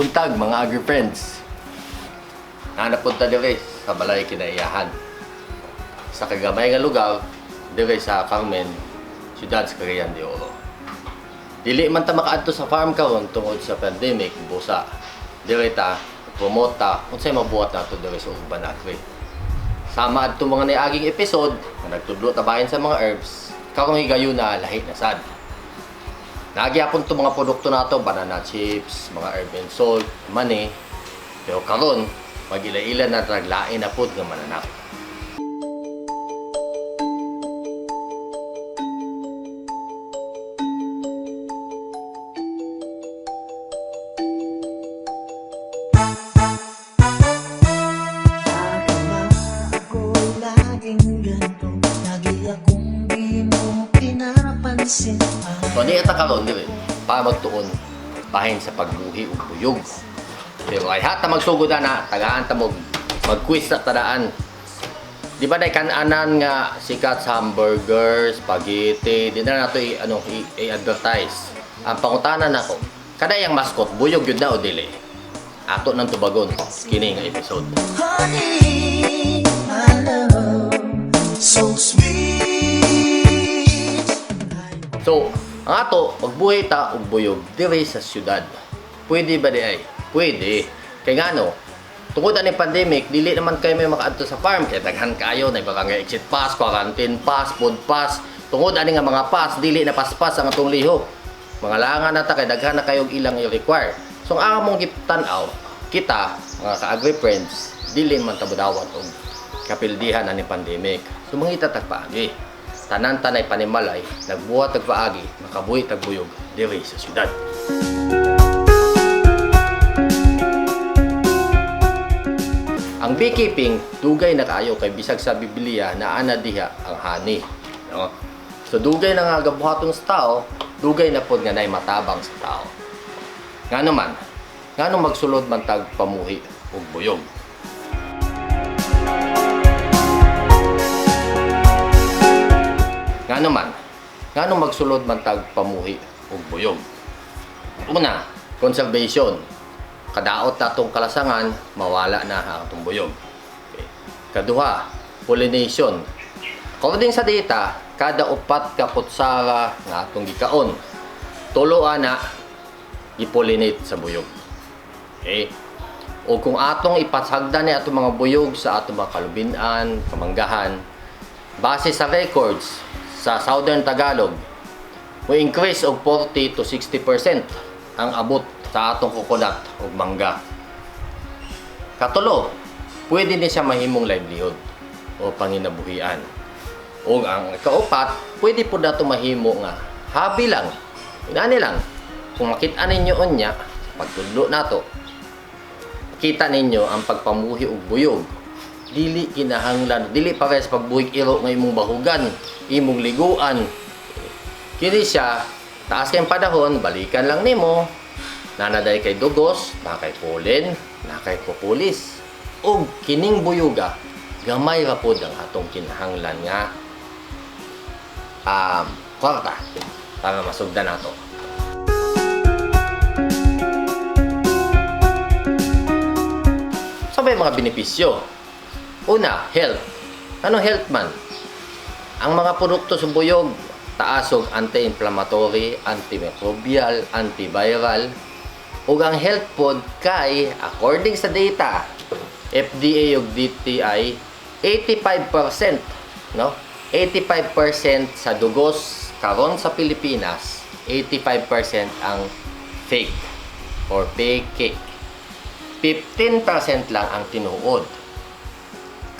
Buntag mga agri-friends. Napunta dire sa balay kinaiyahan. Sa kagamay nga lugar, dire sa Carmen, siyudad sa Cagayan de Oro. Dili man ta makaadto sa farm karon tungod sa pandemic, busa. Dire ta promote ta unsay mabuhat nato dire sa urban agri. Sama adto mga niaging episode nga nagtudlo ta bahin sa mga herbs, karong higayon na lahi na sad. Nagyapon to mga produkto nato, banana chips, mga herb and salt, mani. Pero karon, magila-ila na traglain na pod nga mananak. So, di ata karon dire para magtuon bahin sa pagbuhi ug buyog. Pero ay hata magsugod na tagaan ta mag-quiz sa tadaan. Di ba day kan-anan nga sikat sa hamburger, spaghetti, di na nato i-advertise. Ang pangutanan nako, kada yang mascot buyog gyud na o dili. Ato nang tubagon kini nga episode. Honey, my love, so sweet. So, ang ato, magbuhay ta og buyog dire sa syudad. Pwede ba di ay? Pwede. Kay ngano, tungod ani pandemic, dili naman kayo may makaadto sa farm. Kaya daghan kayo, na barangay exit pass, quarantine pass, food pass. Tungod ani nga mga pass, dili na paspas ang atong lihok. Mga langan na ta, kay daghan na kayong ilang i-require. So, ang among giptan-aw, kita, mga ka-agri friends, dili man tabudawat og kapildihan ani pandemic. So, mangita tagpaagi. Tanan-tanay panimalay, nagbuhat tagpaagi, makabuhi tagbuyog dire sa syudad. Ang beekeeping, dugay na kaayo kay bisag sa Biblia na ana diha ang honey. No? So dugay na nga gabuhaton sa tao, dugay na pod nga nay matabang sa tao. Ngano man, ngano magsulod man tag pamuhi ug buyog. Ngano man, ngano magsulod man tag pamuhi ug buyog. Una, conservation. Kadaot natong kalasangan, mawala na ang atong buyog. Okay. Kaduha, pollination. According sa data, kada upat ka kutsara nga atong gikaon, tulo ana i-pollinate sa buyog. Okay. O kung atong ipatsagdan ni atong mga buyog sa atong mga kalubinan, kamanggahan, base sa records sa Southern Tagalog, mo increase og 40 to 60% ang abot sa atong coconut ug mangga. Katulo, pwede ni siya mahimong livelihood o panginabuhian. O ang kaupat, pwede po dato mahimo nga hobby lang. Inani lang. Kung makita ninyo unya, pagtudlo nato, kita ninyo ang pagpamuhi og buyog. Dili kinahanglan, dili pares pagbuhig iro nga imong bahugan, imong liguan. Kini siya, taas kayong panahon, balikan lang nimo. Nanaday kay dugos, na kay pollen, na kay populis. O kining buyuga, gamay ra pod ang atong kinahanglan nga kwarta para masugdan nato. Sabay mga benepisyo. Una, health. Ano health man? Ang mga produkto sa buyog, taasog anti-inflammatory, antimicrobial, antiviral. Ug ang health pod kay, according sa data, FDA ug DTI, 85%, no? 85% sa dugos karon sa Pilipinas, 85% ang fake or fake. 15% lang ang tinuod.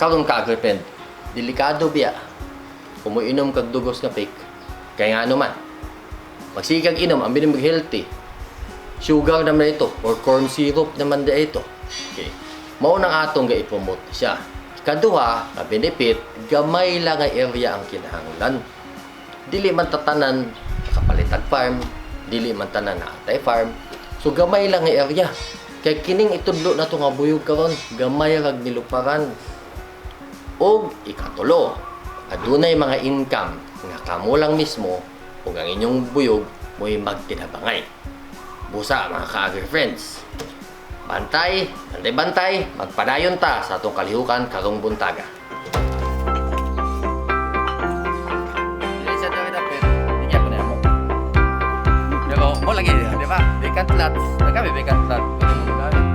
Karon ka agripend, delikado biya. Kung mo inom kag dugos nga fake, kaya nga ano man, magsigag inom, ang binimig healthy. Sugar naman ito, or corn syrup naman da ito. Okay. Maunang atong ga-ipromote siya. Ikaduha, na benefit, gamay lang nga area ang kinahanglan. Dili man tatanan nakapalitag farm, dili man tanan na atay farm. So gamay lang nga area. Kay kining itudlo na ito nga buyog karon, gamay rag niluparan. O ikatulo, adunay mga income nga kamo lang mismo ug ang inyong buyog mo'y magtinabangay. Busa mga ka-agri friends. Bantay, bantay, magpadayon ta sa atong kalihukan karong buntaga. Mo lagi, di ba? Vacant lot. Nagkami vacant lot. Pwede mo gawin.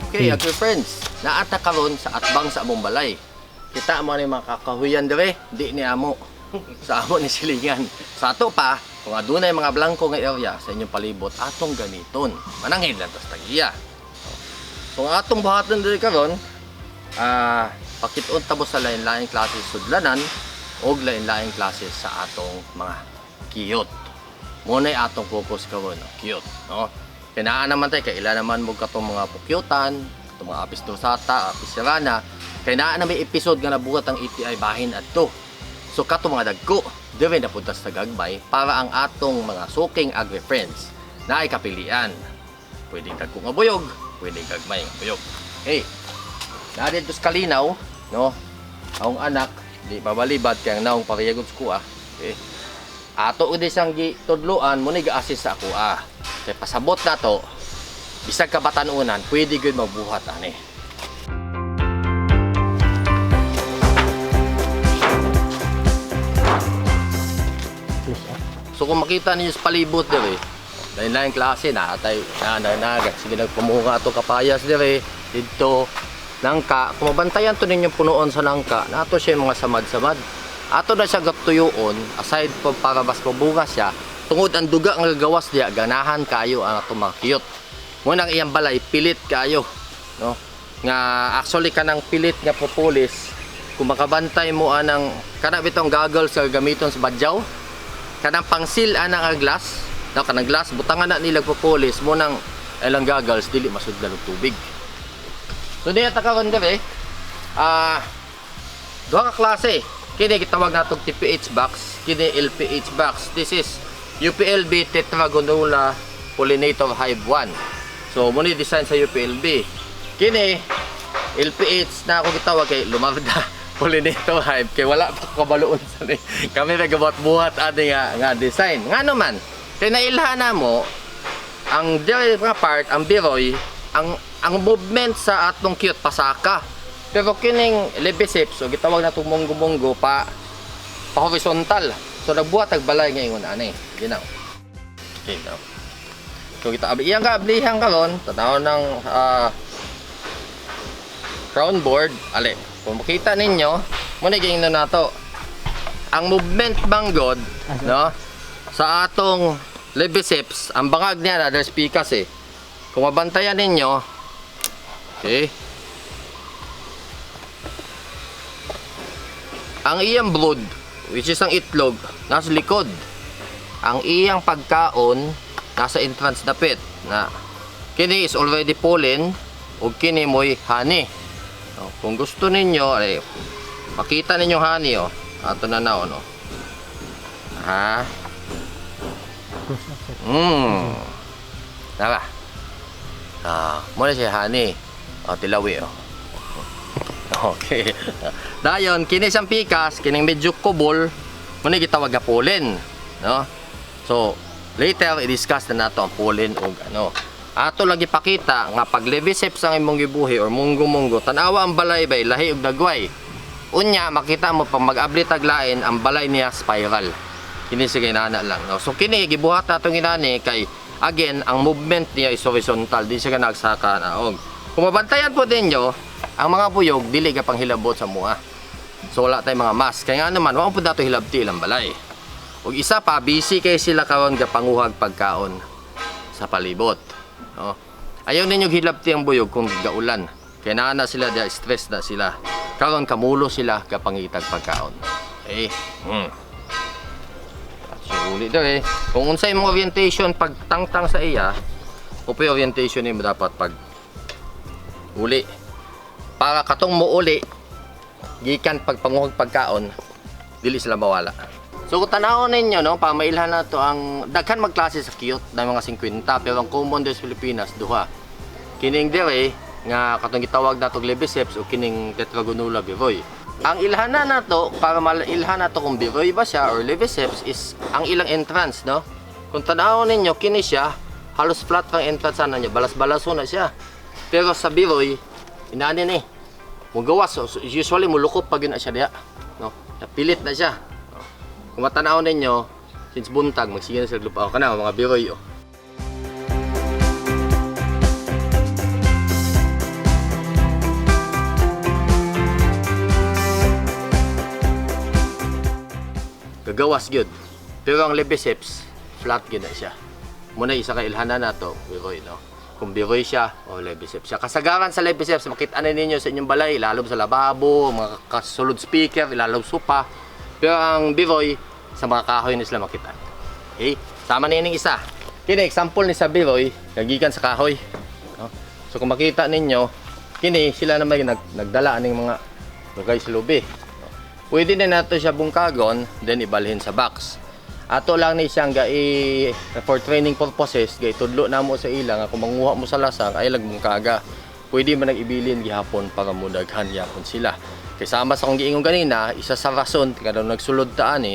Okay, okay friends, naata karon sa atbang sa among balay. Kita mo ni mga kakahuyan dire, di ni amo. Sa amo ni silingan. Sa ato pa, kung adunay mga blanco nga area sa inyong palibot, atong ganiton. Manangin lang tas tagiya. Kung atong buhaton dire karon, pakit-on tabo sa lain-laing klase sudlanan o lain-laing klase sa atong mga kiyot. Muna'y atong focus karon, kiyot, no? Kinaan naman tayo, kaila naman mo katong mga pukyutan, katong mga apis dorsata, apis sirana. Kinaan na may episode nga nabuhat ang ETI bahin adto. So katong mga dagko, dire na punta sa gagbay para ang atong mga suking agri-friends na ay kapilian. Pwedeng dagko nga buyog, pwedeng gagmay nga buyog. Hey, narin to sa kalinaw, no? Ang anak, di babalibad kaya naong pariyagod sa kuha. Okay. Ato udi siyang gitudluan, muna ga-assist sa kuha. Kaya pasabot na to, bisag kabatanunan, pwede gud magbuhat ani. So kung makita ninyo sa palibot dire, lain-lain klase na atay nagat sige nagpamunga ato kapayas dire didto nangka. Kung mabantayan to ninyo punuon sa nangka, nato siya mga samad-samad. Ato na siya gatuyuon, aside pa para mas mabunga siya, tungod ang duga nga gawas diya, ganahan kayo ang ato mga kiyot. Munang iyang balay, pilit kayo, no? Nga actually kanang pilit nga populis, kung makabantay mo anang kana bitong goggles nga gamiton sa badyaw, kanang pangsil anang glass, no? Kanang glass butangan na nila populis, munang ilang goggles dili masudlan og tubig. So diya ta karon dire, duha ka klase. Kini gitawag natong TPH box, kini LPH box. This is UPLB Tetragonula Pollinator Hive 1. So muni design sa UPLB. Kini LPH na ako gitawag kay Lumarda Pollinator Hive kay wala pa kabaluon sa ni. Kami nagabuhat-buhat ani nga design. Ngano man, kay nailhan na mo ang dire nga part, ang biroy, ang movement sa atong cute pasaka. Pero kining lebiceps, so gitawag na itong monggo-monggo pa horizontal. So nagbuhat agbalay ngayon ani. Ginaw. Okay, now. So kita iyang kaablihan karon, tanaw ng crown board, ali. Kung makita ninyo, muna gingno nato. Ang movement banggod, no? Sa atong lebiceps, ang bangag niya na there's pikas eh. Kung mabantayan ninyo, okay. Ang iyang brood, which is ang itlog, nasa likod. Ang iyang pagkaon, nasa entrance na pit. Na, kini is already pollen, o kini mo'y honey. No, kung gusto ninyo, ay, makita ninyo honey, oh. Ato na na, no? Ha? Tara. Muna siya honey. O, tilawi, oh. Okay. Dayon kini siyang pikas, kining medyo kubol, muna gitawag nga pollen, no? So, later i-discuss na nato ang pollen og ano. Ato lagi pakita nga pag lebiceps ang imong gibuhi or munggo-munggo, tanawa ang balay bay lahi og dagway. Unya makita mo pag mag-abli taglain ang balay niya spiral. Kini sige nana lang, no? So kini gibuhat natong inani kay again ang movement niya is horizontal, di siya nagsaka naog. Kung mabantayan po ninyo, ang mga buyog dili ka pang hilabot sa mua. So wala tayong mga mask. Kaya nga naman, wala po dato hilabti ilang balay. Ug isa pa, busy kay sila karon ga panguhag pagkaon sa palibot. No? Ayaw ninyo hilabti ang buyog kung gaulan. Kaya na sila, stress na sila. Karon kamulo sila ga pangitag pagkaon. Okay? So uli daw eh. Kung unsay imong orientation pag tangtang sa iya, upoy orientation nimo dapat pag uli. Para katong muuli gikan pagpanguhag pagkaon dili sila mawala. So kung tanawon ninyo no, para mailhan na to ang daghan magklase sa cute na mga 50 pero ang common sa Pilipinas duha. kining dire nga katong gitawag natong Lebiceps o kining Tetragonula biroy. Ang ilhana nato para mailhan nato kung biroy ba siya or Lebiceps is ang ilang entrance, no? Kung tanawon ninyo kini siya halos flat ang entrance ana niya, balas-balaso na siya. Pero sa biroy inani ni mugawas, so usually mulukop pag yun na siya diha, no? Napilit na siya. Kung matanawon ninyo since buntag magsige na sila lupa kana mga biroy. Gagawas gyud. Pero ang Lebiceps flat gyud na siya. Muna isa ka ilhanan nato, biroy, no? Kung biroy siya o Lebiceps siya. Kasagaran sa Lebiceps makita na ninyo sa inyong balay, ilalom sa lababo, mga kasulod speaker, ilalom sopa. Pero ang biroy sa mga kahoy ni sila makita. Okay? Sama na yung isa. Kini example ni sa biroy, nagikan sa kahoy. No? So kung makita ninyo, kini sila naman nagdala ng mga lugay sa lubi. Pwede din nato siya bungkagon, then ibalhin sa box. Ato lang ni siyang for training purposes, tudlo na mo sa ilang, kung manguha mo sa lasang, ay lagbungkaga. Pwede man nag-ibilin gihapon para mudaghan yapon sila. Kasama sa kong giingon ganina, isa sa rason, kada nagsulod taan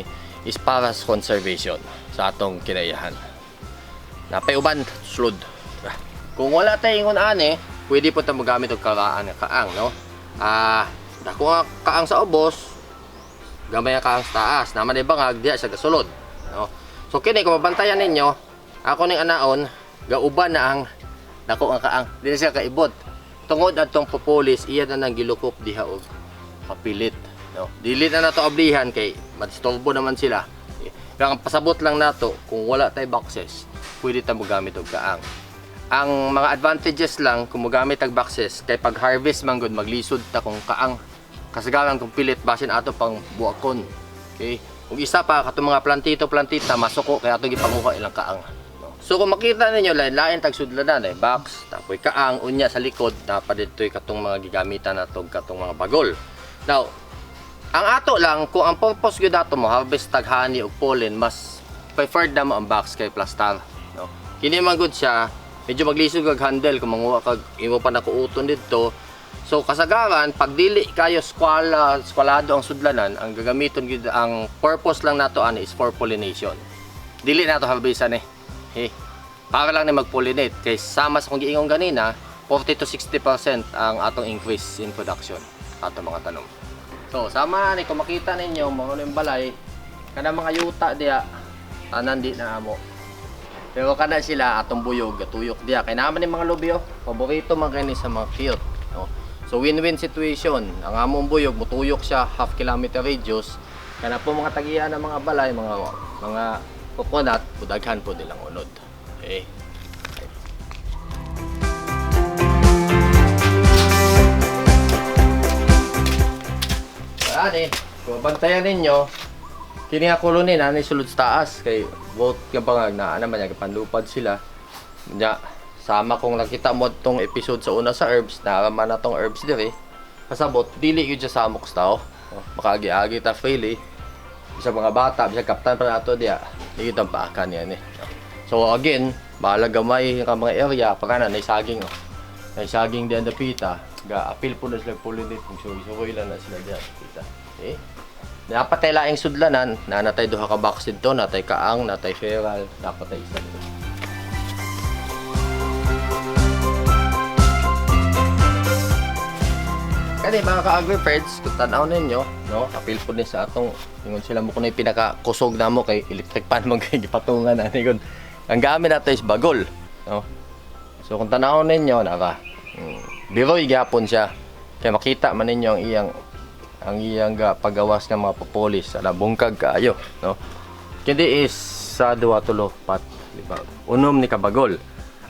is para sa conservation sa atong kinayahan. Napayuban, sulod. Kung wala tayong ingon pwede po tayo magamit og karaan nga kaang, no? Dako nga kaang sa ubos, gamay ang kaang sa taas, naman ay bangag, diya siya gasulod. No? So kini kung mabantayan ninyo, ako ning anaon, gauban na ang dako ang kaang, di na siya kaibot. Tungod atong populis, iya na nang gilukop diha og papilit. No? Dili na nato ablihan kay madstorbo naman sila. Kaya ang pasabot lang nato, kung wala tay boxes, pwede ta mogamit og kaang. Ang mga advantages lang kung mogamit og boxes, kay pag harvest man gud maglisod ta kung kaang. Kasagaran kung pilit basin ato pang buakon. Okay? Kung isa pa katong mga plantita masuko kaya ato gipanguha ilang kaang. No? So kung makita ninyo lain tag sudlanan box tapoy kaang unya sa likod dapat ditoy katong mga gigamitan nato katong mga bagol. Now, ang ato lang kung ang purpose gyud ato mo harvest tag honey ug pollen, mas preferred na mo ang box kay plastar. No? Kini man gud siya medyo maglisod kag handle kung manguha kag imo pa nakuuton didto. So kasagaran pag dili kayo skwalado ang sudlanan, ang gagamiton gid ang purpose lang nato is for pollination. Dili nato harvestan Okay? Para lang ni mag-pollinate kay sama sa kung giingon ganina, 40 to 60% ang atong increase in production ato mga tanom. So sama ni kung makita ninyo mga yung balay kana mga yuta diya tanan di na amo. Pero kana sila atong buyog gatuyok diya kay naman ni mga lubyo, paborito man kani sa mga cute. No? So win-win situation. Ang among buyog mutuyok siya half kilometer radius. Kana po mga tagian ng mga balay, mga coconut, pudaghan po nilang unod. Okay. Ani, kung bantayan ninyo, kini nga koloni na ni sulod sa taas kay boat nga bangag na naman nga panlupad sila. Nya sama kung nakita mo tong episode sa una sa herbs, narama na tong herbs dire. Kasabot, dili yun siya sa amok tao. Makagi-agi ta freely. Sa mga bata, bisa kaptan pa nato diya. Dili itong paakan yan So again, bahala gamay ka mga area, para na naisaging. Naisaging diyan dapita. Ga-appeal po na sila pollinate. Kung suwi-suwi lang na sila diyan dapita. Okay? Dapat tayo laing sudlanan, na natay duha ka box dito, natay kaang, natay feral, dapat tayo isa dito. Kani mga ka-agri-friends, kung tanaw ninyo, no, apil po din sa atong, yung sila mo kung pinaka-kusog na mo kay electric pan mong kay gipatungan na ni ang gamit natin is bagol, no. So kung tanaw ninyo, biroy gyapon siya. Kaya makita man ninyo ang iyang pagawas ng mga propolis, bungkag kaayo, no. Kindi is sa 2-3 pat, di ba? Unom ni kabagol.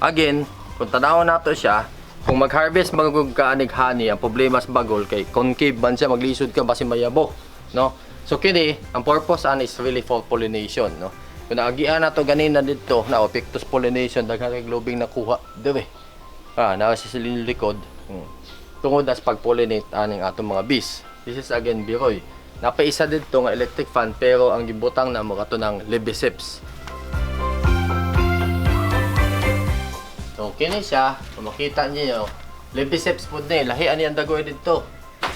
Again, kung tanaw nato siya, kung mag-harvest magugug ka anig honey, ang problema sa bagol kay concave man siya, maglisod ka basi mayabo, no? So kini, ang purpose is really for pollination, no? Kung naagian na to ganina dito, na pictus pollination, daghan kay globing nakuha dire. Na sa silin likod. Tungod as pag-pollinate aning atong mga bees. This is again biroy. Napaisa dito nga electric fan pero ang gibutang na mo kato ng Lebiceps. So So kini siya, kung makita niyo, Leviceps po ni lahi ani ang dagoy dito.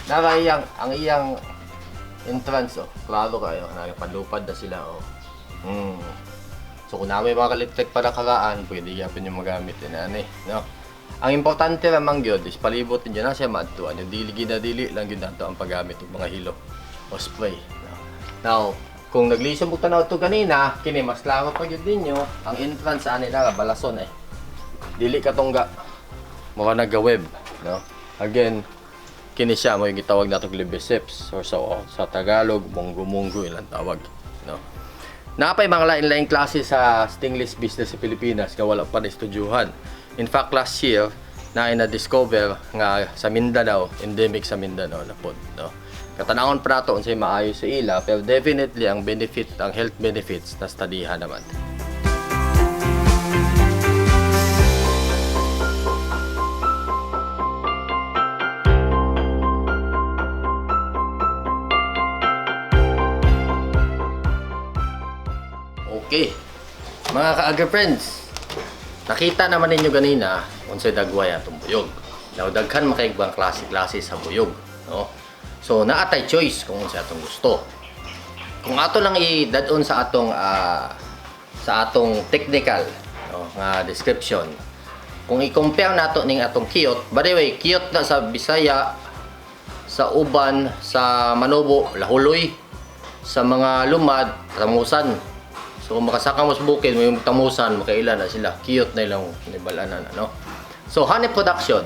Nara iyang ang iyang entrance klaro kayo, nagpadupad na sila So kung namin mga electric para karaan, pwede yapon yung magamit din ani, no? Ang importante lamang gyud is palibot niyo na siya maadtuan. Yung dili lang gyud nato ang paggamit og mga hilo o spray. No? Now, kung naglisod mo tanaw to kanina, kini mas klaro pa gyud ninyo ang entrance ani na balason dili ka tongga mura nagga-web, no? Again, kini siya mo yung gitawag natong Leviceps or sa Tagalog munggo ilang tawag, no? Napay mga lain-laing klase sa stainless business sa Pilipinas nga wala pa na estudyuhan. In fact, last year na discover nga sa Mindanao, endemic sa Mindanao na pod, no? Katanawon pa nato unsay maayo sa ila, pero definitely ang health benefits na studihan naman. Okay, mga ka-agri-friends, nakita naman ninyo ganina unsay dagway atong buyog. Now, daghan makaigbang klase sa buyog, no? So, naatay choice kung unsay atong gusto. Kung ato lang idadon sa atong technical, no, nga description, kung i-compare nato ning atong kiyot, by the way, kiyot na sa Bisaya, sa Uban, sa Manobo, Lahuloy, sa mga lumad, tamusan. So kung makasaka mo sa bukid, may tamusan, makailan na sila. Cute na ilang nibalanan, ano? So honey production,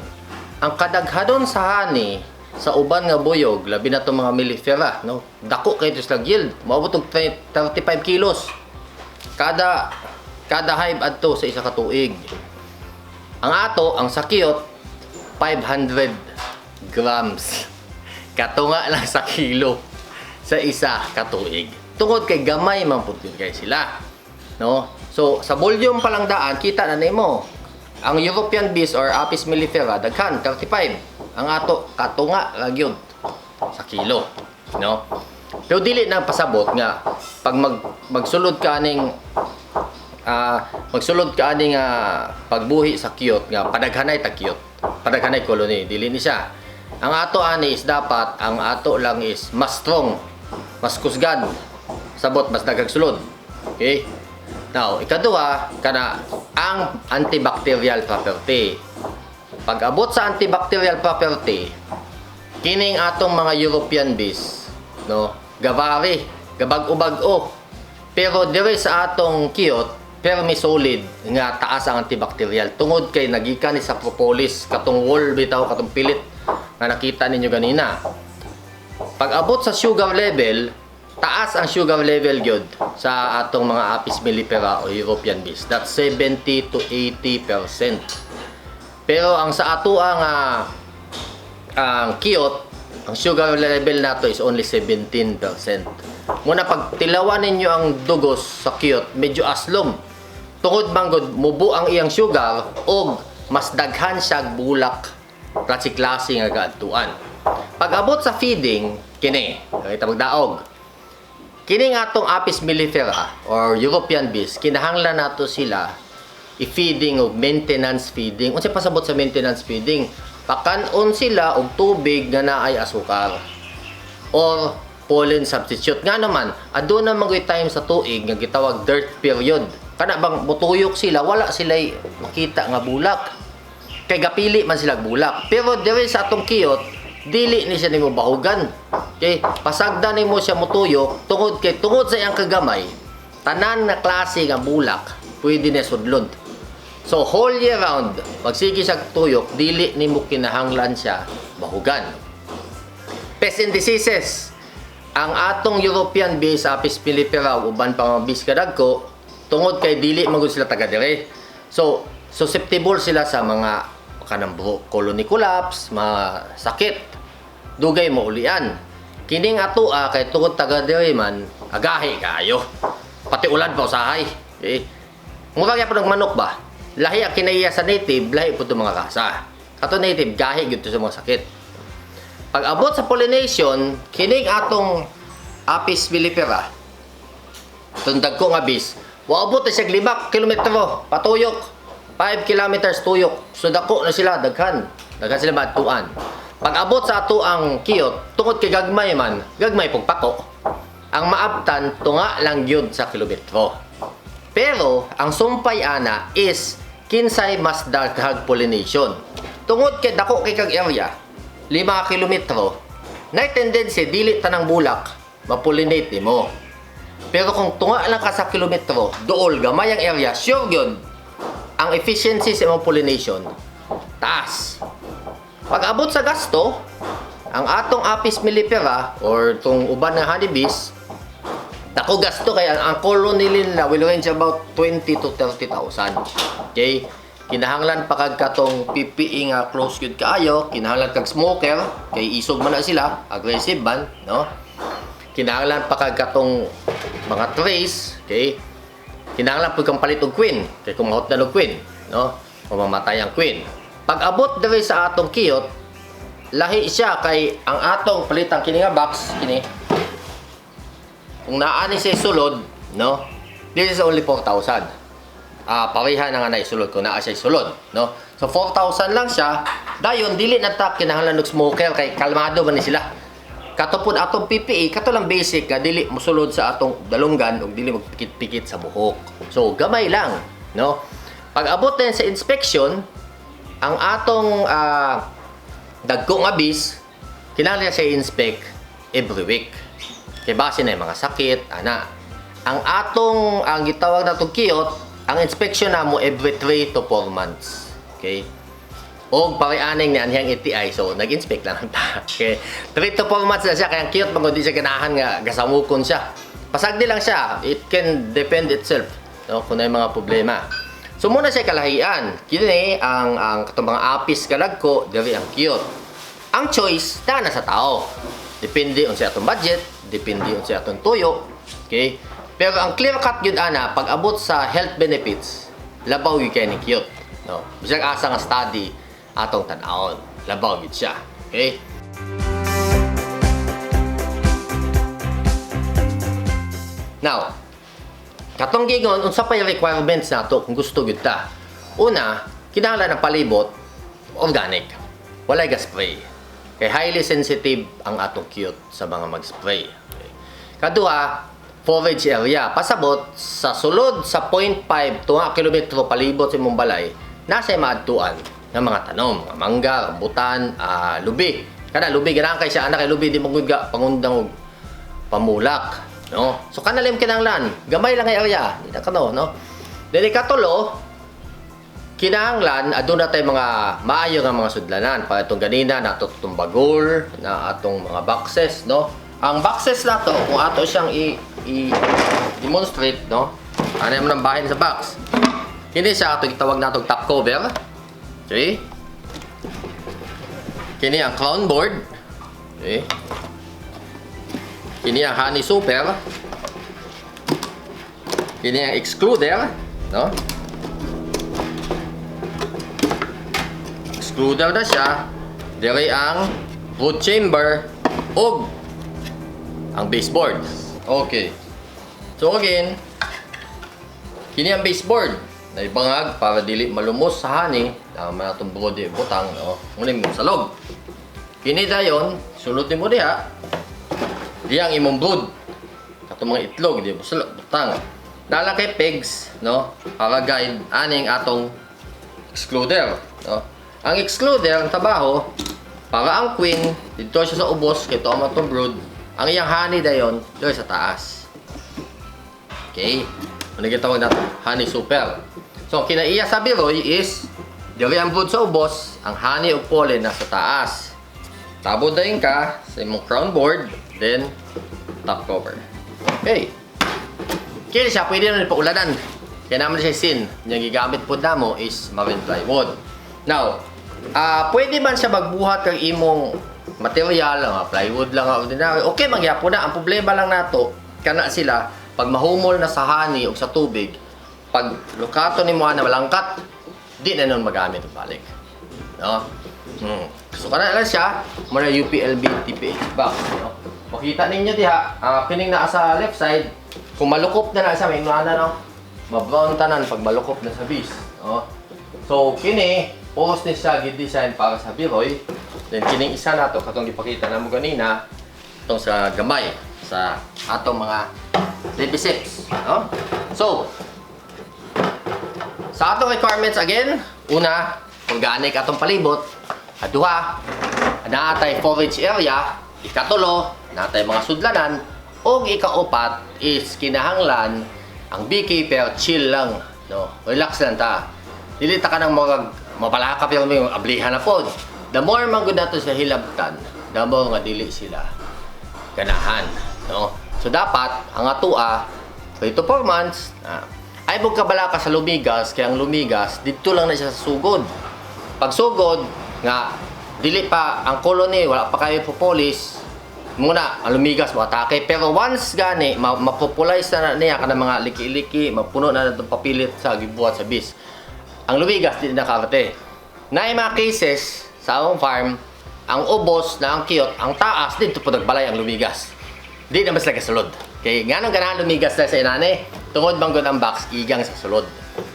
ang kadaghanon sa honey sa uban nga buyog, labi na itong mga mellifera, no? Dako kayo sila yield. Maabot og 35 kilos. Kada hive adto sa isa ka tuig. Ang ato, ang sa kiyot, 500 grams. Katunga lang sa kilo sa isa ka tuig. Tungod kay gamay man pud kay sila, no? So sa volume pa lang daan kita na nimo ang European bees or Apis mellifera daghan 35, ang ato katunga ra gyud sa kilo, no? Pero dili na pasabot nga pag magsulod ka aning pagbuhi sa kiyot nga padaghanay ta kiyot, padaghanay colony, dili ni siya. Ang ato ani is dapat ang ato lang is mas strong, mas kusgan. Sabot mas daghang sulod. Okay? Now, ikaduha kana ang antibacterial property. Pag abot sa antibacterial property, kining atong mga European bees, no, gavari, gabag-ubag-o. Pero dire sa atong kiyot, permi solid nga taas ang antibacterial tungod kay nagikan ni sa propolis katong wall bitaw katong pilit nga nakita ninyo ganina. Pag abot sa sugar level, taas ang sugar level gyud sa atong mga Apis mellifera o European bees. That's 70 to 80%. Pero ang sa ato ang kiyot, ang sugar level nato is only 17%. Muna pag tilawan ninyo ang dugos sa kiyot, medyo aslom. Tungod manggod mubo ang iyang sugar og mas daghan siya bulak klase-klase nga gaadtuan. Pag abot sa feeding, kini, kita magdaog. Kini nga atong Apis mellifera or European bees, kinahanglan nato sila i-feeding o maintenance feeding. Unsa pasabot sa maintenance feeding? Pakanon sila og tubig nga naay asukar or pollen substitute. Nga naman, aduna mga time sa tuig nga gitawag dirt period. Kana bang mutuyok sila, wala sila makita nga bulak. Kay gapili man sila bulak. Pero dire sa atong kiyot, dili ni siya nimo bahugan. Okay, pasagda nimo siya mutuyok tungod sa iyang kagamay, tanan na klase nga bulak pwede na sudlod. So whole year round, magsige siya tuyok, dili nimo kinahanglan siya bahugan. Pests and diseases. Ang atong European bees, Apis mellifera uban pa mga bees kadagko, tungod kay dili magud sila taga dire. So susceptible sila sa mga kanang colony collapse, mga sakit, dugay maulian. Kining ato kay tungod taga dire man, agahi kayo. Pati ulan pa usahay. Okay? Mura gyud ng manok ba? Lahi kinaiya sa native, lahi pud mga kasa. Kato native gahi gyud sa mga sakit. Pag abot sa pollination, kining atong Apis mellifera, tundag ko nga bis, waabot na siya 5 kilometro patuyok. 5 kilometers tuyok. So dako na sila, daghan sila maadtuan. Pag abot sa ato ang kiyot, tungod kay gagmay man, gagmay pong pako. Ang maabtan tunga lang gyud sa kilometro. Pero ang sumpay ana is kinsay mas daghag pollination. Tungod kay dako kay kag area, 5 kilometro, na tendency dili tanang bulak mapollinate nimo. Pero kung tunga lang ka sa kilometro, dool gamay ang area, sure gyud ang efficiency sa imong pollination taas. Pag abot sa gasto, ang atong Apis mellifera or tong uban nga honeybees, dako gasto kaya ang colony nila will range about 20 to 30,000. Okay? Kinahanglan pa kag katong PPE nga close good kaayo, kinahanglan kag smoker kay isog man na sila, aggressive man, no? Kinahanglan pa kag katong mga trays, okay? Kinahanglan pud kang palit og queen, kay kung mahot na og queen, no? O mamatay ang queen. Pag abot diri sa atong kiyot, lahi siya kay ang atong palitang kini nga box kini. Kung naani siya sulod, no? This is only 4,000. Pareha na nga na isulod kung naa siya isulod, no? So 4,000 lang siya. Dayon dili na ta kinahanglan og smoker kay kalmado man ni sila. Katupod atong PPE, kato lang basic nga dili mosulod sa atong dalunggan ug dili magpikit-pikit sa buhok. So gamay lang, no? Pag abot na yan sa inspection, ang atong dagko nga bis, kinahanglan siya i-inspect every week. Kay base na yung mga sakit, ana. Ang gitawag na itong kiyot, ang inspection na mo every 3 to 4 months. Okay? O pare-aning ni anhang ETI, so nag-inspect lang ta. Okay? 3 to 4 months na siya, kaya ang kiyot, pag hindi siya ganahan nga, gasamukon siya. Pasagdi lang siya, it can defend itself, no? Kung na yung mga problema. So muna siya kalahian. Kini ang katong mga apis kalagko, diri ang kiyot. Ang choice na sa tao. Depende on sa atong budget, depende on sa atong tuyo. Okay? Pero ang clear cut gyud ana pag abot sa health benefits, labaw gyud kay ni kiyot, no? Bisag asa nga study atong tan-awon, labaw gyud siya. Okay? Now, katong gigon unsa pa yung requirements nato kung gusto gyud ta. Una, kinahanglan ang palibot organic. Walay ga-spray. Kay highly sensitive ang atong kiyot sa mga mag-spray. Okay. Kadua, forage area. Pasabot sa sulod sa 0.5 to 1 kilometro palibot sa imong balay, nasa maadtuan ng mga tanom, mga mangga, rambutan, lubi. Kada lubi ganahan kay siya ana kay lubi di mo gud pangundang og pamulak, no? So kanalim kinahanglan, gamay lang ang area, di na kano, no? Dili katulo, kinahanglan aduna tay mga maayo nga mga sudlanan para itong ganina nato itong bagol na atong mga boxes, no? Ang boxes nato kung ato siyang i-demonstrate, no? Ano mo nang bahin sa box? Kini siya ato gitawag natong top cover. Okay? Kini ang crown board. Okay? Kini ang honey super. Kini ang excluder, no? Excluder na siya. Diri ang brood chamber ug ang baseboard. Okay. So again, kini ang baseboard na ibangag para dili malumos sa honey. Tama na itong brood butang, no? Ngunin mo sa log. Kini dayon, sulod mo diha. Diya ang imong brood. Katong mga itlog, di ba? Butang. Dala kay pegs, no? Para guide aning atong excluder, no? Ang excluder, ang trabaho, para ang queen, dito siya sa ubos, kay tama itong brood. Ang iyang honey dayon, doon sa taas. Okay? Ano gitawag natin? Honey super. So, kinaiya sa biroy is, diri ang brood sa ubos, ang honey o pollen nasa taas. Tabo dahin ka sa imong crown board, then top cover. Okay. Kaya siya, pwede na paulanan. Kaya naman siya sin. Yung gigamit po na mo is marine plywood. Now, pwede man siya magbuhat ng imong material, plywood lang, ordinary. Okay, magyapon na. Ang problema lang nato, kana sila, pag mahumol na sa honey o sa tubig, pag lukato ni mo na malangkat, di na nun magamit ang balik. No? So, kana lang siya, muna UPLB TPH box. No? Makita ninyo diha, kining na sa left side, kung malukop na siya, may mga no? Mabrown tanan pag malukop na sa bis. No? So kini post ni siya gid-design para sa biroy. Then kining isa nato katong ipakita namo ganina itong sa gamay sa atong mga biceps, no? So sa atong requirements again, una, organic atong palibot. Duha, naatay forage area. Ikatulo, naatay mga sudlanan. O ikaupat is kinahanglan ang beekeeper chill lang, no? Relax lang ta. Dili ta ka nang mapalakap yung ablihan na pod. The more man gud nato sa hilabtan, the more nga dili sila ganahan, no? So dapat ang atua 3 to 4 months ay bug kabala ka sa lumigas, kaya ang lumigas dito lang na siya sa sugod. Pag sugod nga dili pa ang colony, wala pa kayo pupolis, muna ang lumigas mo atake. Pero once gani mapopulize na niya kana mga liki-liki, mapuno na natong papilit sa gibuhat sa bis, ang lumigas di na nakakate. Na mga cases sa akong farm, ang ubos na ang kiyot, ang taas dito po nagbalay ang lumigas. Di na mas nagasulod. Kaya nga nung ganahan lumigas na sa inani, tungod bang ang box, igang sa sulod.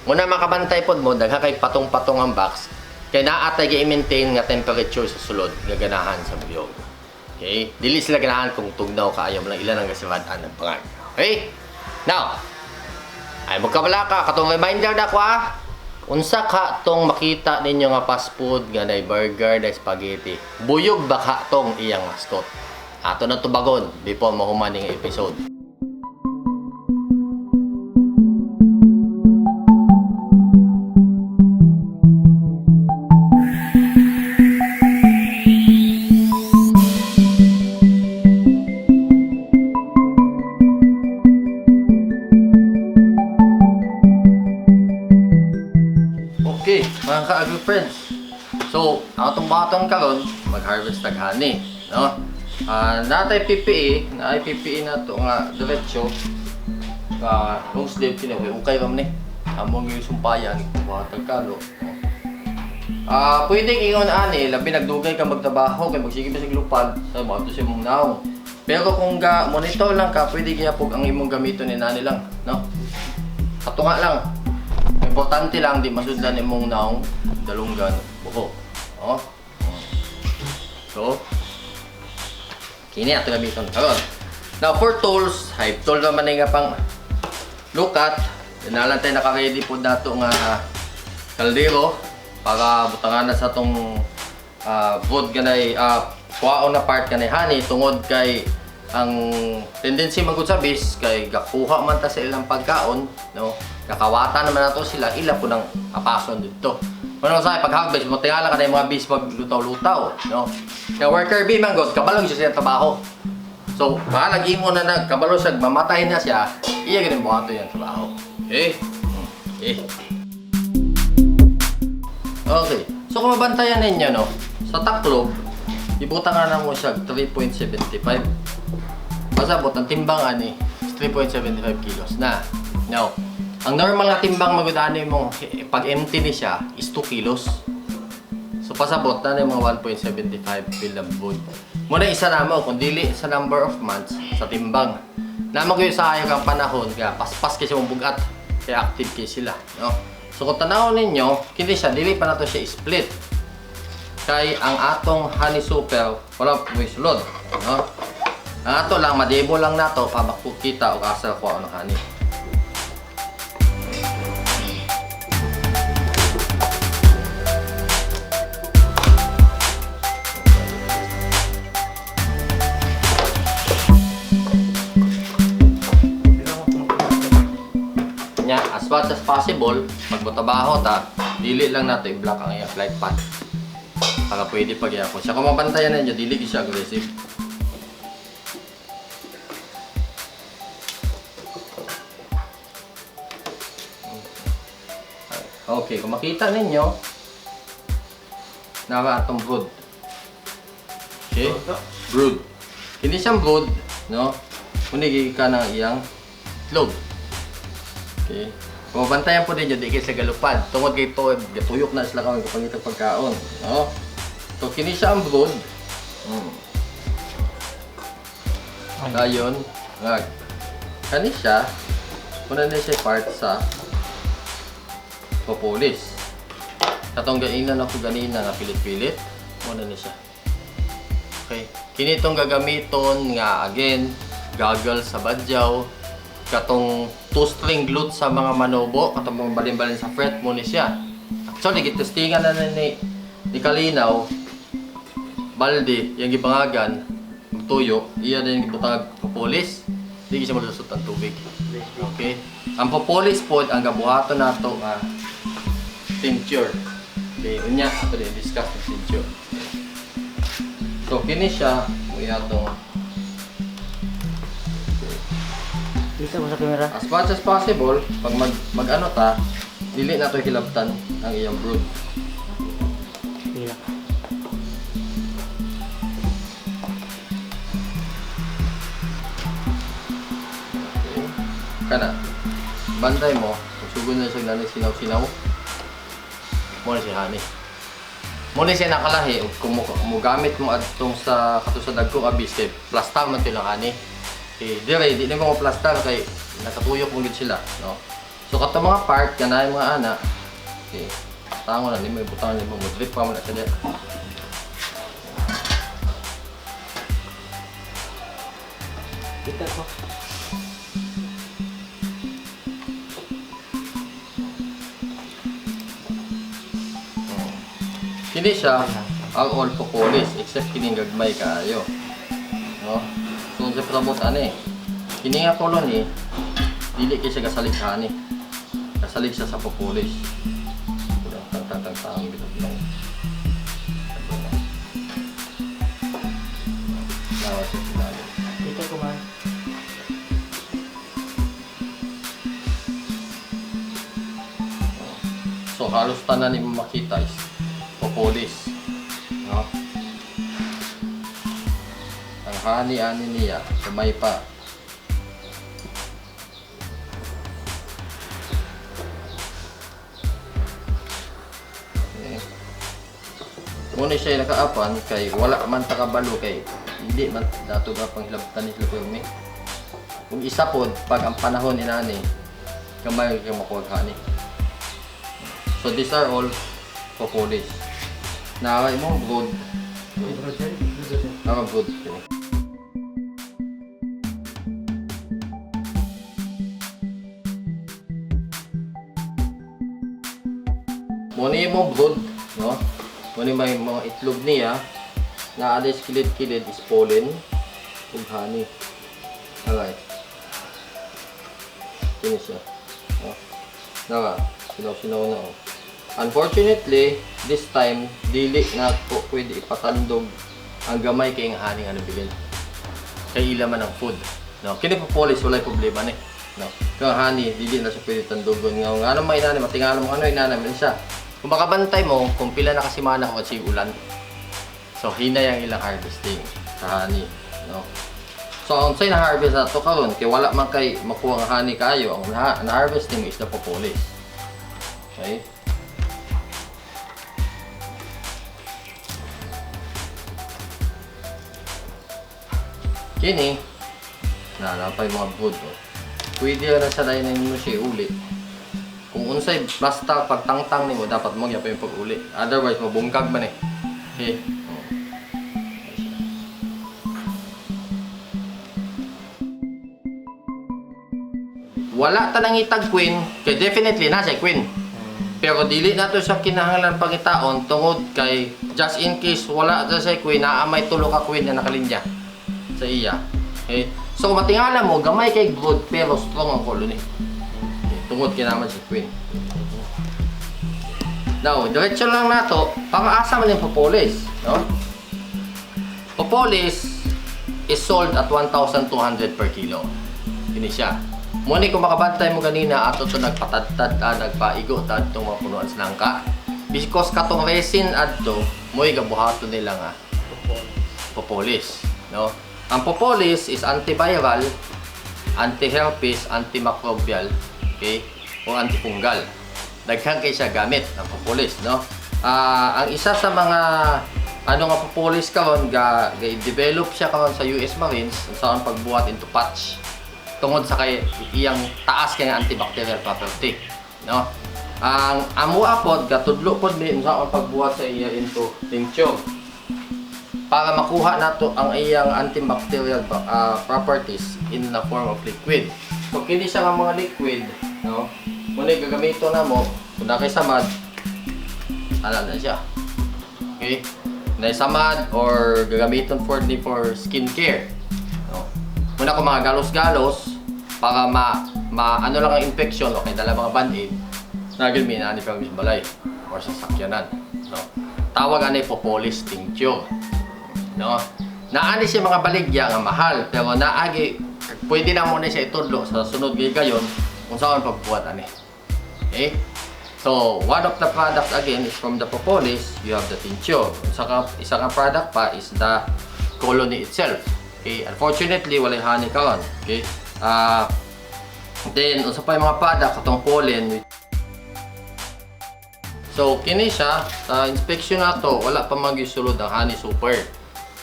Muna makabantay po mo, dagha kay patong-patong ang box, kaya naatay i-maintain nga temperature sa sulod, gaganahan sa buyog. Okay? Dili sila ganahan kung tugnaw kaayo mo lang ilan ang gasibatan ng pangag. Okay? Now, ay magkabala ka, katong reminder na ko unsa ka tong makita ninyo nga fast food, nga na burger, na spaghetti. Buyog baka tong iyang mascot. Ato na tubagon before mahuman ng episode. Okay, mga ka-agri-friends. So, ang atong baton karon mag-harvest tag honey, no? Natay PPE, na PPE na to nga diretso. Long sleeve kini, okay ra man ni. Among yung sumpayan, buhatag kalo. Pwedeng ingon ani, labi nagdugay ka magtrabaho kay magsige sa lupad, sa mo to sa imong naong. Pero kung monitor lang ka, pwede kaya pug ang imong gamiton ni nani lang, no? Katunga lang. Importante lang di masudlan imong naong dalunggan buho. Oh. So, kini ato gamiton karon. Now for tools, hype tool naman nga pang lukat. Dinalan tayo naka-ready po dato nga kaldero para butangan na sa tong wood ganay kuwaon na part kanay honey tungod kay ang tendency magud sa bis kay gakuha man ta sa ilang pagkaon, no? Kakawata naman nato sila, ila po nang apason dito. Ano sa pag-harvest mo tingala ka na yung mga bis maglutaw-lutaw, no? Kaya worker bee man god kabalong siya sa trabaho. So, lagi mo na nagkabalo siya, mamatay na siya, iya ganun buhato yung trabaho. Okay? Okay. Okay. So, kung mabantayan ninyo, no? Sa taklob, ibutan ka na mo siya 3.75. Pasabot, ang timbang ani is 3.75 kilos na. Now, ang normal na timbang magudani mo pag empty ni siya is 2 kilos. So pasabot na yung mga 1.75 bill of wood. Muna isa na mo, kung dili sa number of months sa timbang. Naman ko yung sa ayaw kang panahon, kaya paspas kasi mong bugat, kaya active kayo sila. No? So kung tanaw ninyo, hindi siya, dili pa na to siya split. Kay ang atong honey super, wala po may sulod. No? Ang ato lang, madebo lang na to, para makukita o asal ko ano honey. As much as possible, magbotabaho ta, dili lang nato i-block ang iyang flight path. Para pwede pagyapon siya. Kung mabantayan ninyo, dili siya aggressive. Okay, kung makita ninyo, nawa atong brood. Okay? Brood. Hindi siyang brood, no? Kunigi ka ng iyang itlog. Okay. Kung mabantayan po ninyo, di kayo sa galupad. Tungod kay ito, gatuyok na sila kami kapag itong pagkaon. No? So, kini siya ang brood. Ngayon, kani siya, muna na siya part sa propolis. Katong gainan ako ganina nga pilit-pilit, muna ni siya. Okay. Kini itong gagamiton nga again, gaggle sa badyaw, katong 2-string glute sa mga manobo, katong mga balin-balin sa fret mo ni siya. Actually, gitestingan na ni Kalinaw, balde, yung gibangagan, tuyo, iya din yung gibutang populis, hindi siya malusot ang tubig. Okay? Ang populis po, ang gabuhato na ito, tincture. Okay, unya, ito din, discuss ng tincture. So, kini siya, uya itong Kita mo sa camera. as much as possible, pag mag-ano ta, dili na ito hilabtan ang iyang brood. Iya. Okay. Kana, bantay mo, kung sugod na siya nanin sinaw-sinaw, mo na siya hani. Mo na siya nakalahi, kung mugamit mo atong sa katusadag kong abis, kay plastar man tilang hani. Okay, dire, di na mo plastar kay nakatuyok mo gid sila, no? So kato mga part kana yung mga ana. Okay. Tango na ni may butang ni mo drip pa mo na siya. Kita ko. Kini siya ang all propolis except kining gagmay kaayo. No? So sa prabot ani. Kini nga colony dili kay siya kasalig sa ani. Kasalig siya sa propolis. Tang bitog lang. Lawas sa ilalim. Kita ko man. So halos tanan ni makita is propolis. No? Ang hani-ani niya, kamay pa. Okay. Muna siya nakaapan kay wala man takabalo kay hindi man dato ba pang hilabtan ni Lupirme. Kung isa pod pag ang panahon ni nani kamay kay makuha hani. So these are all propolis. Nakakay mo, good. Good. Muni mo good, no? Muni may mga itlog niya na alis kilid-kilid is pollen ug honey. Alright. Kini siya. No? Naka, sinaw-sinaw na oh. Unfortunately, this time, dili na po pwede ipatandog ang gamay kay nga haning ano bilin. Kay ila man ang food. No, kini po polish walay problema ni. No. Kung honey, dili na siya pwede tandogon nga ano may inani matingala mo ano inana man siya. Kung makabantay mo kung pila na kasimana ko si ulan. So hinay ang ilang harvesting sa honey, no. So unsay na harvest ato karon kay wala man kay makuha ang honey kayo ang na-harvest nimo is the propolis. Okay? Kini, napay mga brood. Oh. Pwede na sa dayon mo siya uli. Kung unsay basta pagtangtang nimo dapat mo gyapon yung pag-uli. Otherwise mabungkag man eh. Okay. Oh. Wala ta nang itag queen, kay definitely na siya queen. Pero dili nato siya kinahanglan pangitaon tungod kay just in case wala ta siya queen, naa may tulo ka queen na nakalinya sa iya. Okay? So matingala mo, gamay kay good pero strong ang colony. Okay? Tungod kinaman si queen. Now, diretso lang nato, pang-asa man yung propolis, no? Propolis is sold at 1,200 per kilo. Ini siya. Muni kung makabantay mo ganina ato to nagpatadtad nagpaigo tad tong mga punuan sa langka. Because katong resin adto mo gabuhaton nila nga propolis, no? Ang propolis is antiviral, anti-herpes, antimicrobial, okay? O antifungal. Daghan kay siya gamit ang propolis, no? Ang isa sa mga ano nga propolis karon ga-develop siya karon sa US Marines sa pagbuhat into patch tungod sa kay iyang taas kay antibacterial property, no? Ang amo apod katudlo pod mi unsa ang pagbuhat sa iya into tincture. Para makuha nato ang iyang antibacterial properties in the form of liquid. So kini siya nga mga liquid, no? Muna gagamito na mo kung na kay samad, ana na siya. Okay? Na samad or gagamiton for skincare. No? Muna ko mga galos-galos para ano lang ang infection, okay, dala mga band-aid. Nagil mi na ni pang balay or sa sakyanan, no. Tawag ani propolis tincture, no. Naani siya mga baligya nga mahal, pero naagi pwede na mo na siya itudlo sa sunod gayon kung saan pagbuhat ani. Okay? So, one of the products again is from the propolis, you have the tincture. Isa ka product pa is the colony itself. Okay? Unfortunately, wala honey karon. Okay? Then, usa pa yung mga product katong pollen. So, kini siya, sa inspection na to, wala pa magisulod ang honey super.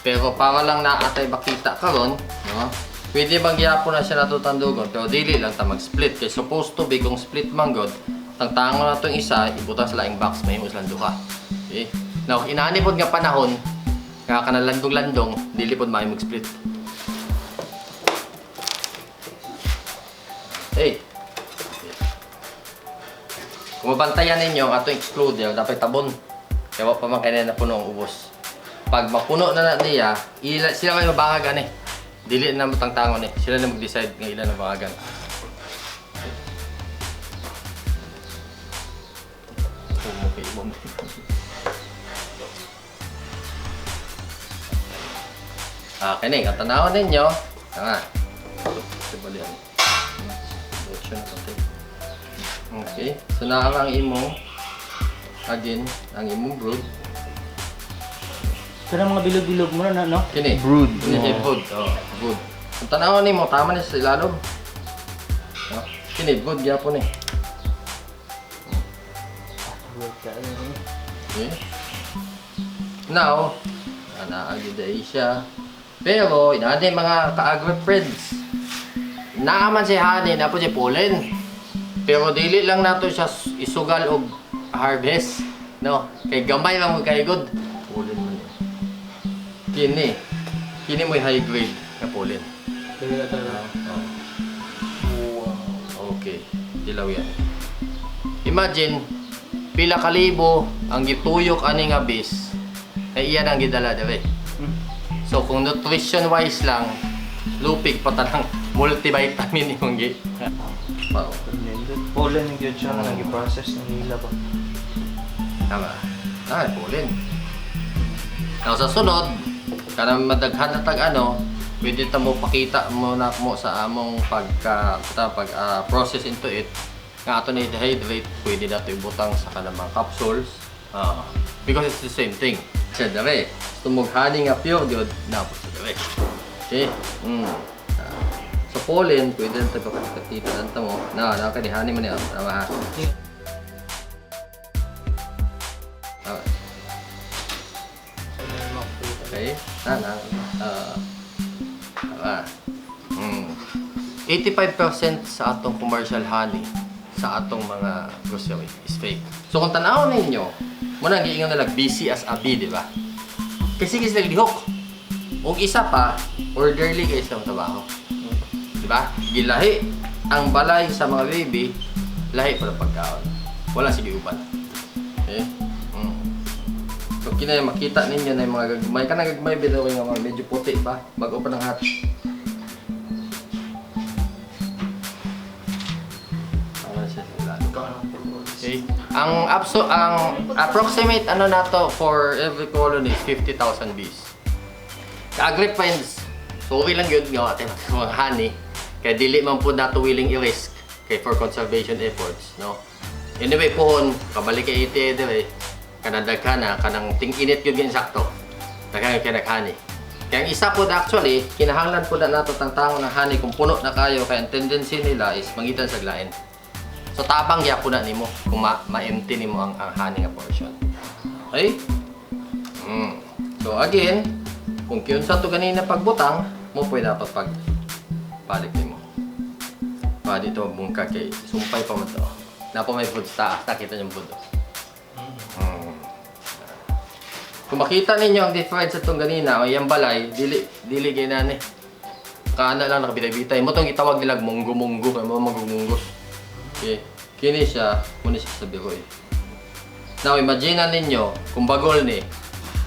Pero para lang naatay bakita karon, no? Pwede bang gyapon na siya natutandugon, pero dili lang ta mag-split. Kaya supposed to be kung split man god, tangtangon na itong isa, ibutan sa laing box, may lang duha. Okay? Now, inaani pod nga panahon, nga kanalandong-landong, dili pod may mag-split. Hey! Kung mabantayan ninyo, atong excluder, dapat tabon. Kaya pa man kanya na puno ang ubos. Pag mapuno na niya, sila kayo mabangagan eh. Dili na matangtangon eh. Sila na mag-decide ng ilan ang bangagan. Okay, ibom. Kini, katanawan ninyo. Nga. Sibalian. Butcho na konti. Okay, so naa ang imong again, ang imong brood. Sana mga bilog-bilog mo na, no? Kini, Brood. Kini siya brood. Oh, brood. Ang tanaw ni mo, tama na sa ilalom. No? Kini, brood gyapon eh. Okay. Now, naagid ay siya. Pero, inaday mga ka-agri friends. Naaman si honey, na po si pollen. Pero dili lang nato siya isugal og harvest, no? Kay gamay lang mo kay good. Pollen man yun. Kini mo high grade na pollen. Okay, dilaw yan. Imagine, pila kalibo ang gituyok ani nga bis, ay iyan ang gidala dire. So kung nutrition wise lang, lupig pa tanang multivitamin yung gi. Wow. Pollen yung yun siya nga nag-process ng nila ba? Tama. Pollen. Now sa sunod, kanang madaghan na tag ano, pwede ta mo pakita mo na mo sa among process into it. Nga ato na i-dehydrate, pwede na ito ibutang sa kanang mga capsules. Because it's the same thing. Sa dere, tumughani nga pure good na po sa dere. Okay? So pollen, pwede na ito pakatita nanta mo. Nakanihani mo niya. Tama ha? Tama. Okay? Tama. 85% sa atong commercial honey sa atong mga grocery is fake. So kung tanaw ninyo, muna giingon na busy as a bee, di ba? Kasi sila lihok. O isa pa, orderly kayo sa trabaho. Di ba? Gilahi ang balay sa mga baby, lahi pa ng pagkaon. Wala sige uban. Okay? So kinaya makita ninyo na yung mga gagmay. Kanang gagmay bitaw yung mga medyo puti pa, bago pa ng hat. Okay. Ang approximate ano nato for every colony is 50,000 bees. Ka-agri friends, so okay lang yun nga atin mga honey. Kaya dili man po nato willing i-risk kay for conservation efforts, no? Anyway pohon, kabalik kay iti dire, kanang daghan kanang ting-init yun sakto. Daghan kay honey. Kaya ang isa po actually, kinahanglan po na nato tangtangon ng honey kung puno na kayo, kaya ang tendency nila is mangitan sa glain. So tabang gyapon na nimo kung ma-empty nimo ang honey nga portion. Okay? So again, kung kiunsa to ganina pagbutang, mo pwede dapat pagbalik nimo. Pa dito bungka kay sumpay pa man to. Napa may food sa taas. Nakita niyo yung food. Kung makita ninyo ang difference sa itong ganina, may yung balay, dili kayo na ni. Kaana lang nakabitay-bitay. Mo itong itawag nila munggo-munggo, kaya mga magungungos. Okay. Kini siya, muna siya sa biroy. Now, imagine ninyo, kung bagol ni,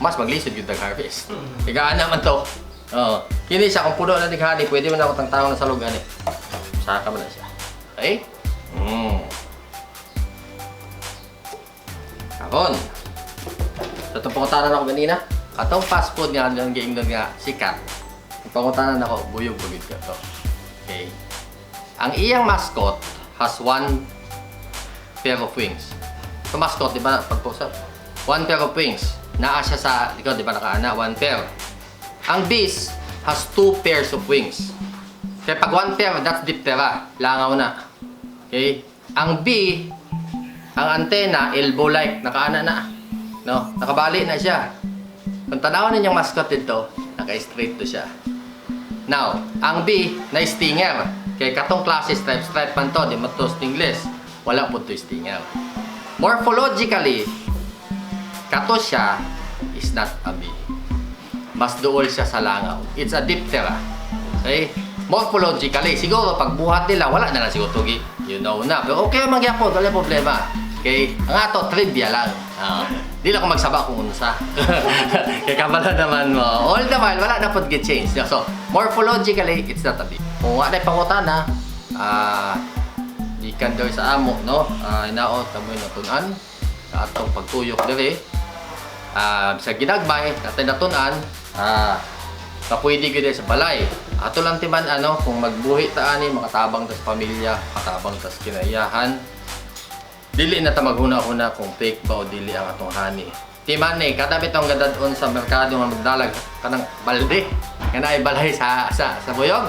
mas maglisod yung harvest. Igaan naman to. Kini siya, kung puno na nighani, pwede mo na ako tangtawang na sa lugan eh. Saka mo na siya. Okay? Karon. Sa itong pangutanan ako ganina, katong fast food nga, yung giingdon nga, sikat. Yung pangutanan ako, buyog-bugid ka to. Okay. Ang iyang mascot has one pair of wings. Ito mascot, di ba, pagpusap? One pair of wings. Naa siya sa likod, di ba, nakaana, one pair. Ang beast has two pairs of wings. Kaya pag one pair, that's diptera. Langaw na. Okay? Ang bee, ang antena, elbow-like, nakaana na. No? Nakabali na siya. Kung tanawan ninyong mascot dito, naka-straight to siya. Now, ang bee, na stinger. Kaya katong klase stripe man to, di mo to stingless. Wala po to stinger. Morphologically, kato siya is not a bee. Mas duol siya sa langaw. It's a diptera. Okay? Morphologically, siguro pag buhat nila, wala na lang siguro tugi. You know na. Pero okay man gyapon, wala problema. Okay? Ang ato, trivia lang. Di lang ako magsaba kung unsa. Kaya kabala naman mo. All the while, wala na po get-change. So, morphologically, it's not a bee. Kung wala na pangutana, ikan daw sa amo, no? Inaot, tamoy natunan. Sa atong pagtuyok diri. Sa ginagmay, natin natunan, kapwede ko sa balay. Ato lang timan, kung magbuhi ta ani, makatabang ta sa pamilya, makatabang ta sa kinaiyahan. Dili na ta maghuna-huna kung fake ba o dili ang atong hani. Timan ni, kadabit ang gadadon sa merkado nga magdalag kanang balde. Nga naay balay sa buyog.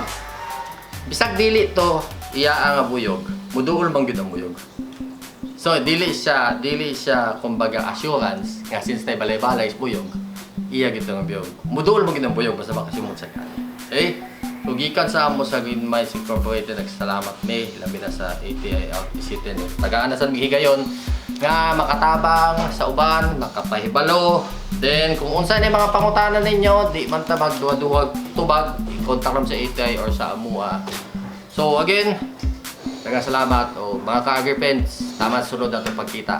Bisag dili to iya ang buyog. Muduol bang gyud ang buyog. So dili siya kumbaga assurance nga since tay balay-balay is buyog. Iya gyud ang buyog. Muduol bang gyud ang buyog basta makasimot sa kan. Okay? So gikan sa amo sa Green Mines Incorporated, nagsalamat mi labi na sa ATI Out City ni. Tagaan na sa mihigayon nga makatabang sa uban, makapahibalo. Then kung unsa ni mga pangutanan ninyo, di man ta magduwa-duwag tubag, i-contact lang sa ATI or sa AMUA. So again, salamat o mga ka-agripens, tama sunod ang pagkita.